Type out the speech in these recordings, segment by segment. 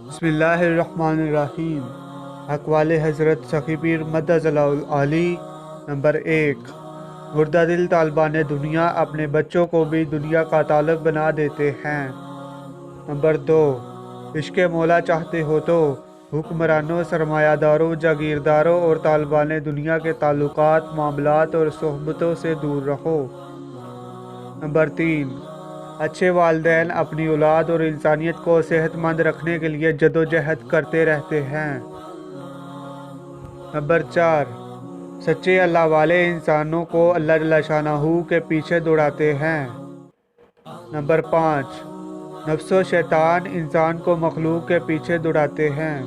بسم اللہ الرحمن الرحیم۔ اقوال حضرت سخی پیر مدظ العالی۔ نمبر 1، مردہ دل طالبان دنیا اپنے بچوں کو بھی دنیا کا طالب بنا دیتے ہیں۔ نمبر 2، عشق مولا چاہتے ہو تو حکمرانوں، سرمایہ داروں، جاگیرداروں اور طالبان دنیا کے تعلقات، معاملات اور صحبتوں سے دور رہو۔ نمبر 3، اچھے والدین اپنی اولاد اور انسانیت کو صحت مند رکھنے کے لیے جدوجہد کرتے رہتے ہیں۔ نمبر 4، سچے اللہ والے انسانوں کو اللہ جل شانہ کے پیچھے دوڑاتے ہیں۔ نمبر 5، نفس و شیطان انسان کو مخلوق کے پیچھے دوڑاتے ہیں۔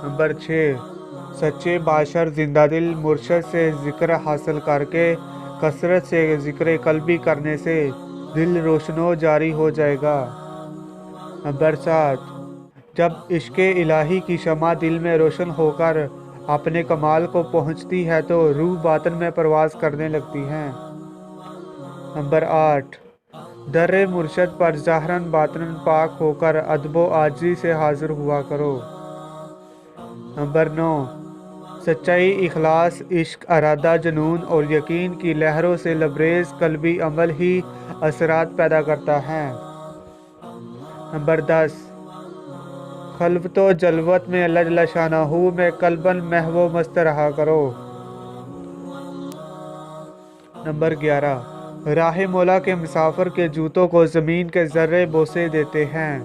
نمبر 6، سچے باشر زندہ دل مرشد سے ذکر حاصل کر کے کثرت سے ذکر قلبی کرنے سے دل روشن و جاری ہو جائے گا۔ نمبر 7، جب عشق الہی کی شمع دل میں روشن ہو کر اپنے کمال کو پہنچتی ہے تو روح باطن میں پرواز کرنے لگتی ہے۔ نمبر 8، در مرشد پر ظاہراً باطناً پاک ہو کر ادب و عاجزی سے حاضر ہوا کرو۔ نمبر 9، سچائی، اخلاص، عشق، ارادہ، جنون اور یقین کی لہروں سے لبریز قلبی عمل ہی اثرات پیدا کرتا ہے۔ نمبر 10، خلوت و جلوت میں اللہ جل شانہ میں قلباً محو و مست رہا کرو۔ نمبر 11، راہ مولا کے مسافر کے جوتوں کو زمین کے ذرے بوسے دیتے ہیں۔